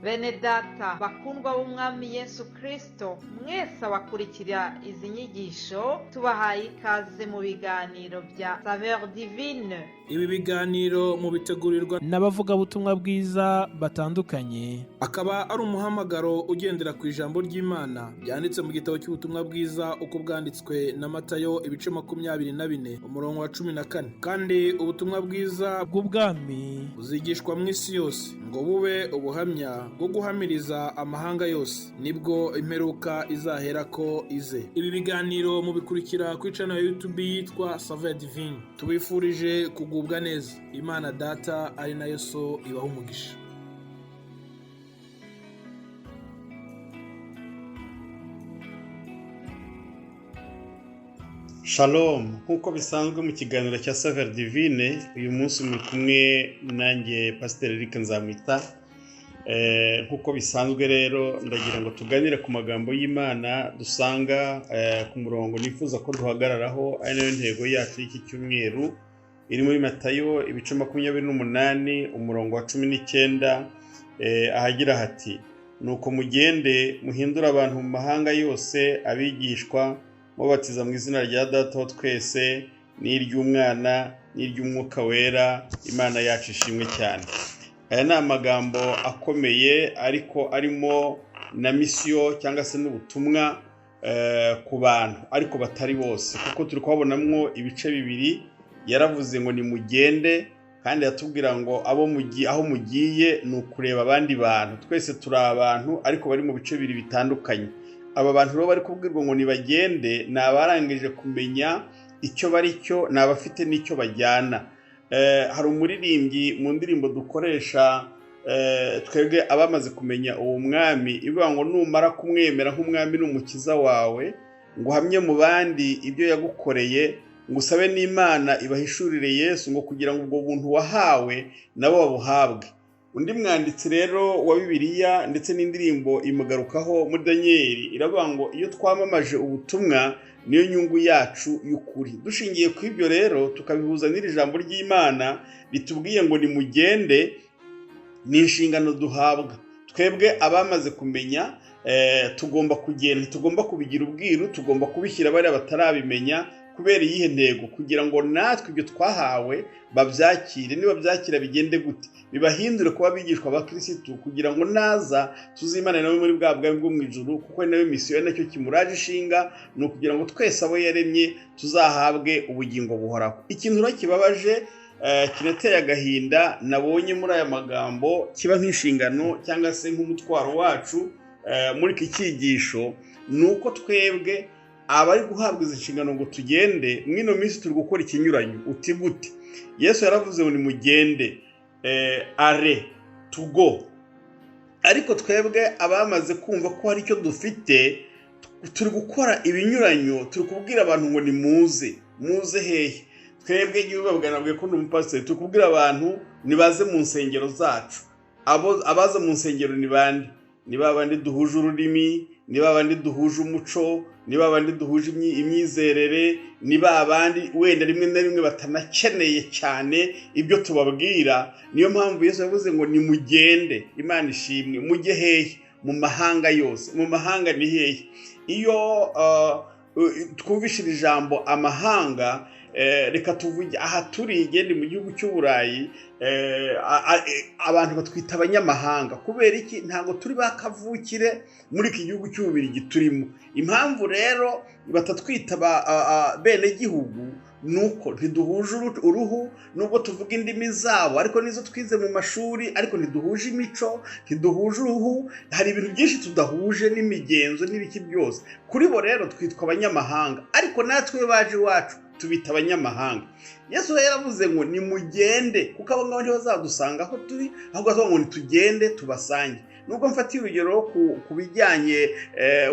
Bene data bakundwa b'umwami Yesu Kristo, mwese abakurikira izi nyigisho tubahaye ikaze mu biganiro bya Saveur Divine. Ibi biganiro mu bitegurirwa n'abavugabutumwa bwiza batandukanye, akaba ari umuhamagaro ugendera ku ijambo ry'Imana byanditse mu gitabo cy'ubutumwa bwiza uko bwanditswe na Matayo ibice 24 umurongo wa 14. Kandi ubutumwa bwiza bw'ubwami buzigishwa mu isi yose ngo bube ubuhamya bwo guhamiriza amahanga yose, nibwo imperuka izaherako ize. Ibi biganiro mubikurikira ku channel ya YouTube yitwa Saveur Divine. Tubifurije kugubwa neza. Imana Data ari nayo So ibaha umugisha. Shalom, nk'uko bisanzwe mu kiganiro cya Saveur Divine, uyu munsi muri kumwe nanjye Pastor Eric Nzamwita. Nk'uko bisanzwe rero ndagira ngo tuganire ku magambo y'Imana dusanga ku murongo nifuza ko duhagararaho, ari nayo ntego yacu y'iki cyumweru, iri muri Matayo ibice 28 umurongo wa 19, ahagira hati: nuko mugende muhindura abantu mu mahanga yose abigishwa, mubatiza mu izina rya Data wa twese n'iry'Umwana n'iry'Umwuka wera, Imana yacu ishimwe cyane. Aya ni amagambo akomeye ariko arimo na misiyo cyangwa se n'ubutumwa ku bantu ariko batari bose, kuko turi kubonamwo ibice bibiri. Yaravuze ngo nimugende, kandi yatubwira ngo aho mugiye ni ukureba abandi bantu. Twese turi abantu ariko bari mu bice bibiri bitandukanye. Aba bantu rero bari kubwirwa ngo nibagende, ni abarangije kumenya icyo bari cyo, ni abafite n'icyo bajyana. Hari umuririmbyi mu ndirimbo dukoresha twebwe abamaze kumenya uwo mwami, ivuga ngo numara kumwemera nk'umwami n'umukiza wawe, ngo uhamye mu bandi ibyo yagukoreye, ngo usabe n'Imana ibahishurire Yesu, ngo kugira ngo ubwo buntu wahawe nabo babuhabwe. Undi mwanditsi rero wa Bibiliya ndetse n'indirimbo imugarukaho muri Daniel iravuga ngo iyo twamamaje ubutumwa niyo nyungu yacu y'ukuri. Dushingiye ku ibyo rero tukabihuza n'iri jambo ry'Imana ritubwiye ngo nimugende, ni inshingano duhabwa. Twebwe abamaze kumenya tugomba kugenda, tugomba kubigira ubwiru, tugomba kubishyira bari batarabimenya. Kubera iyihe ntego? Kugira ngo natwe ibyo twahawe babyakire. Niba byakira bigende gute? Bibahindure kuba bigishwa ba Kristo, kugira ngo naza tuzimana nawe muri bwa bwami bwo mu ijuru, kuko nawe misiyo nacyo kimuraje ishinga, ni ukugira ngo twese abo yaremye tuzahabwe ubugingo buhoraho. Ikintu rero kibabaje kinateye agahinda nabonye muri aya magambo, kiba nk'inshingano cyangwa se nk'umutwaro wacu muri iki cyigisho, ni uko twebwe abari guhabwa izi nshingano ngo tugende, mwino minsi turi gukora ikinyuranyo. Uti gute? Yesu yaravuze ngo nimugende, are to go. Ariko twebwe abamaze kumva ko hari icyo dufite, turi gukora ibinyuranyo. Turi kubwira abantu ngo nimuze. Muze hehe? Twebwe igihe babwira ko ndi umupasiteri, turi kubwira abantu nibaze mu nsengero zacu. Abaza mu nsengero ni bande? Ni babandi duhuje ururimi, ni babandi duhuje umuco, ni babandi duhuje imyizerere, ni babandi wenda rimwe na rimwe batanakeneye cyane ibyo tubabwira. Niyo mpamvu Yesu yavuze ngo nimugende. Imana ishimwe. Mujye hehe? Mu mahanga yose. Mu mahanga ni hehe? Iyo twumvishije ijambo amahanga, reka tuvuge aha turi igende mu gihugu cy'Uburayi, abantu batwita abanyamahanga. Kubera iki? Ntabwo turi bakavukire muri iki gihugu cy'Ububirigi turimo. Impamvu rero batatwita bene gihugu nuko ntiduhuje uruhu, nubwo tuvuga indimi zabo ariko nizo twize mu mashuri, ariko ntiduhuje imico, ntiduhuje uruhu. Hari ibintu byinshi tudahuje n'imigenzo n'ibiki byose. Kuri bo rero twitwa abanyamahanga, ariko natwe baje iwacu tubita abanyamahanga. Yesu yaravuze ngo nimugende, kuko abo ngabo ntibazadusanga aho turi, ahubwo avuga ngo nitugende tubasange. Nubwo mfatiye urugero ku bijyanye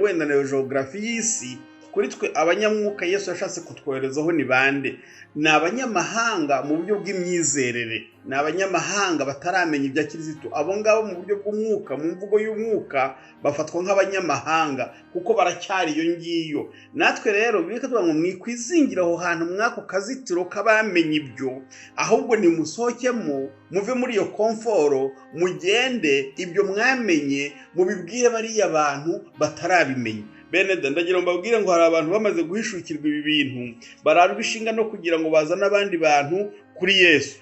wenda na geography y'isi, ku kuri twe abanyamwuka Yesu yashatse kutwoherezaho ni bande? Ni abanyamahanga mu buryo bw'imyizerere, ni abanyamahanga bataramenya ibya Kristo. Abo ngabo mu buryo bw'umwuka, mu mvugo y'umwuka, bafatwa nk'abanyamahanga kuko baracyari iyo ngiyo. Natwe rero bikatuvuga ngo mwikwizingira aho hantu mwako kazitiro k'abamenye ibyo, ahubwo nimusohokemo muve muri iyo komforo, mugende ibyo mwamenye mubibwire bariya bantu batarabimenya. Bene ndagira ngo mbabwire ngo hari abantu bamaze guhishukirwa ibi bintu, bararwa ishinga no kugira ngo bazane abandi bantu kuri Yesu,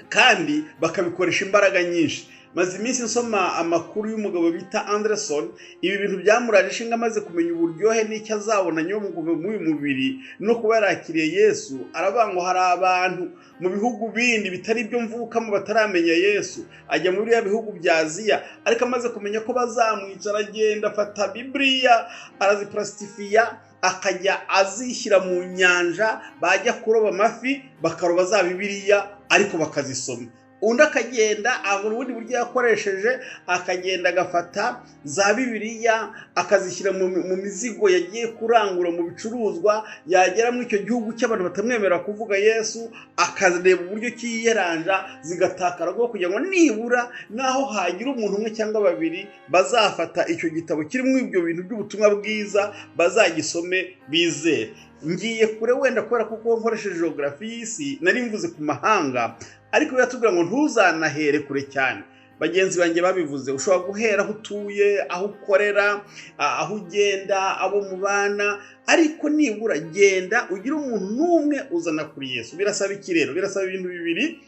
kandi bakabikoresha imbaraga nyinshi. Maze iminsi nsoma amakuru y'umugabo bita Anderson, ibi bintu byamuraje ishinga amaze kumenya uburyohe n'icyo azabona nyuma mu mubiri no kuba yarakiriye Yesu. Aravuga ngo hari abantu mu bihugu bindi bitari byo mvukamo bataramenya Yesu, ajya muri ya bihugu bya Aziya, ariko amaze kumenya ko bazamwicara, agenda afata Bibiliya araziplastifiya, akajya azishyira mu nyanja, bajya kuroba amafi bakaroba za Bibiliya ariko bakazisoma. Undi akagenda abona ubundi buryo yakoresheje, akagenda agafata za Bibiliya akazishyira mu mizigo yagiye kurangura mu bicuruzwa, yagera muri icyo gihugu cy'abantu batamwemera kuvuga Yesu, akareba uburyo kiyeranja zigatakara rwo kugira ngo nibura naho hagira umuntu umwe cyangwa babiri bazafata icyo gitabo kirimo ibyo bintu by'ubutumwa bwiza, bazagisome bizere. Ngiye kure wenda kubera kuko nkoresheje geography y'isi, nari mvuze ku mahanga, ariko biratubwira ngo ntuzanahere kure cyane. Bagenzi banjye babivuze, ushobora guhera aho utuye, aho ukorera, aho ugenda, abo mubana, ariko nibura genda ugire umuntu n'umwe uzana kuri Yesu. Birasaba iki rero? Birasaba ibintu bibiri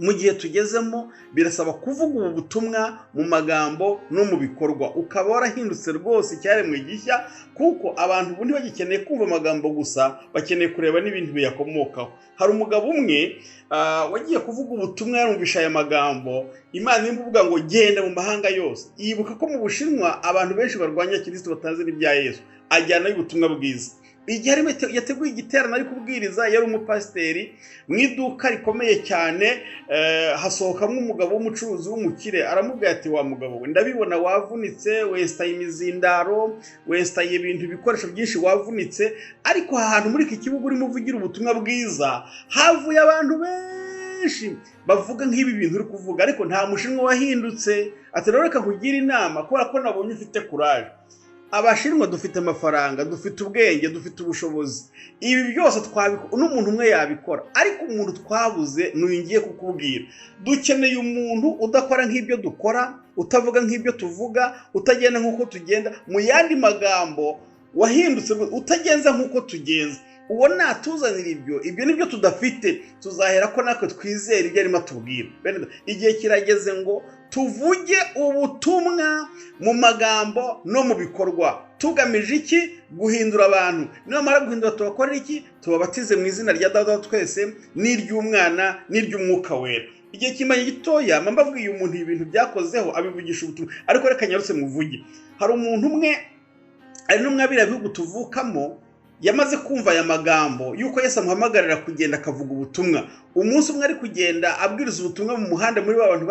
mu gihe tugezemo. Birasaba kuvuga ubu butumwa mu magambo no mu bikorwa, ukaba warahindutse rwose icyaremwe gishya, kuko abantu ubundi bagikeneye kumva amagambo gusa, bakeneye kureba n'ibintu biyakomokaho. Hari umugabo umwe wagiye kuvuga ubutumwa, yarumvisha aya magambo, Imana ivuga ngo genda mu mahanga yose. Yibuka ko mu Bushinwa abantu benshi barwanya Kristo batazi n'ibya Yesu, ajyana ubutumwa bwiza. Igihe yateguye igiterane ari kubwiriza, yari umupasiteri mu iduka rikomeye cyane, hasohokamo umugabo w'umucuruzi w'umukire. Aramubwira ati, wa mugabo we, ndabibona wavunitse, westaye imizindaro, westaye ibintu ibikoresho byinshi, wavunitse, ariko ahantu muri iki kibuga urimo uvugira ubutumwa bwiza, havuye abantu benshi bavuga nk'ibi bintu uri kuvuga, ariko nta Mushinwa wahindutse. Ati rero reka kugira inama, kubera ko nabonye ufite courage. Abashinwa dufite amafaranga, dufite ubwenge, dufite ubushobozi, ibi byose twabikora, n'umuntu umwe yabikora, ariko umuntu twabuze ngiye kukubwira. Dukeneye umuntu udakora nk'ibyo dukora, utavuga nk'ibyo tuvuga, utagenda nk'uko tugenda, mu yandi magambo wahindutse utagenza nk'uko tugenza. Uwo natuzanira ibyo nibyo tudafite, tuzahera ko natwe twizera ibyo arimo atubwira. Igihe kirageze ngo tuvuge ubutumwa mu magambo no mu bikorwa, tugamije iki? Guhindura abantu. Nimara guhindura tubakora iki? Tubabatize mu izina rya Data twese, n'iry'Umwana n'iry'Umwuka Wera. Igihe kimanye gitoya mbabwiye umuntu ibintu byakozeho, abivugisha ubutumwa, ariko reka nyarutse muvuge. Hari umuntu umwe ari n'umwabira bihugu tuvukamo, yamaze kumva aya magambo yuko Yesu amuhamagarira kugenda akavuga ubutumwa. Umunsi umwe ari kugenda abwiriza ubutumwa mu muhanda, muri abantu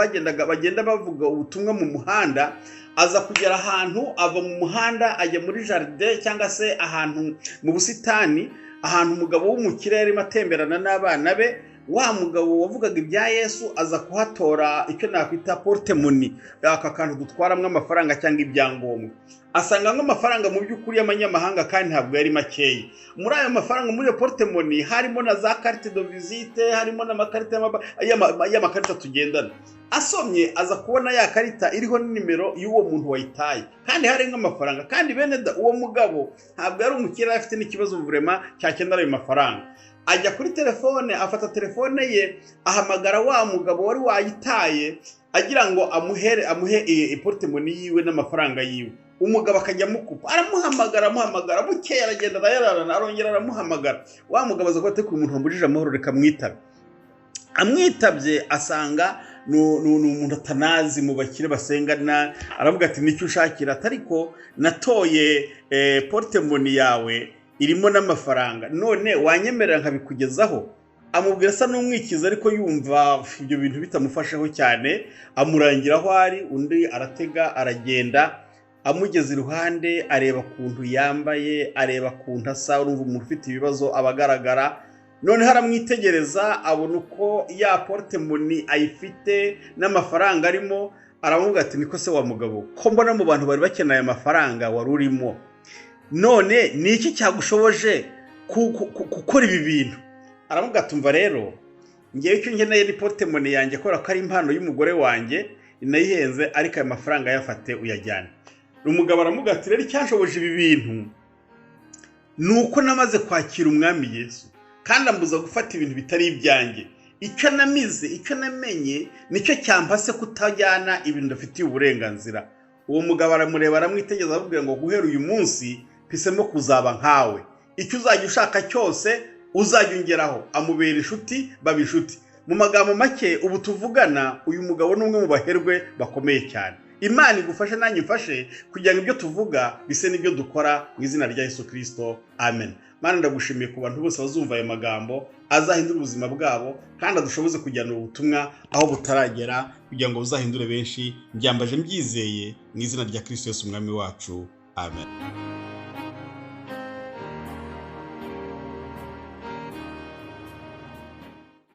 bagenda bavuga ubutumwa mu muhanda, aza kugera ahantu, ava mu muhanda ajya muri jardin cyangwa se ahantu mu busitani, ahantu umugabo w'umukire yarimo atemberana n'abana be. Wa mugabo wavugaga ibya Yesu aza kuhatora icyo nakwita portemoni, aka kantu dutwaramo amafaranga cyangwa ibyangombwa. Asanga amafaranga mu by'ukuri y'amanyamahanga kandi ntabwo yari makeya. Muri ayo mafaranga, muri iyo portemoni, harimo na za carte de visite, harimo n'amakarita y'amakarita tugendana. Asomye aza kubona ya karita iriho nimero y'uwo muntu wayitaye, kandi hari nk'amafaranga. Kandi bene uwo mugabo ntabwo yari umukire, afite n'ikibazo vraiment cyakenera ayo mafaranga. Ajya kuri telefone, afata telefone ye, ahamagara wa mugabo wari wayitaye, agira ngo amuhe portemoni yiwe n'amafaranga yiwe. Umugabo akajya amukupa, aramuhamagara, bukeye aragenda arayararana, arongera aramuhamagara. Wa mugabo aza kuba umuntu wambujije amahoro, reka mwitabe. Amwitabye asanga ni umuntu atanazi mu bakire basengana. Aravuga ati, nicyo ushakira? Ariko natoye portemoni yawe irimo n'amafaranga, none wanyemerera nkabikugezaho? Amubwira asa n'umwikiza, ariko yumva ibyo bintu bitamufasheho cyane. Amurangira aho ari, undi aratega aragenda, amugeze iruhande areba ukuntu yambaye, areba ukuntu asa, urumva umuntu ufite ibibazo abagaragara. Noneho aramwitegereza abona uko ya portemoni ayifite n'amafaranga arimo, aravuga ati niko se wa mugabo, ko mbona mu bantu bari bakeneye amafaranga wari urimo, none ni iki cyagushoboje gukora ibi bintu? Aravuga ati umva rero, ngewe icyo nkeneye ni portemoni yanjye, kubera ko ari impano y'umugore wanjye inayihenze, ariko ayo mafaranga yafate uyajyane. Umugabo aravuga ati rero icyanshoboje ibi bintu ni uko namaze kwakira umwami Yesu, kandi ambuza gufata ibintu bitari ibyanjye. Icyo namize, icyo namenye, nicyo cyampase kutajyana ibintu ndafitiye uburenganzira. Uwo mugabo aramureba, aramwitegereza, aramubwira ngo guhera uyu munsi mpisemo kuzaba nkawe, icyo uzajya ushaka cyose uzajya ungeraho. Amubera inshuti, baba inshuti. Mu magambo make, ubu tuvugana, uyu mugabo ni umwe mu baherwe bakomeye cyane. Imana igufashe nanjye mfashe kugira ngo ibyo tuvuga bise n'ibyo dukora mu izina rya Yesu Kristo, amen. Mana ndagushimiye ku bantu bose bazumva ayo magambo, azahindura ubuzima bwabo, kandi adushoboze kujyana ubutumwa aho butaragera, kugira ngo buzahindure benshi. Mbyambaje mbyizeye mu izina rya Kristo Yesu umwami wacu, amen.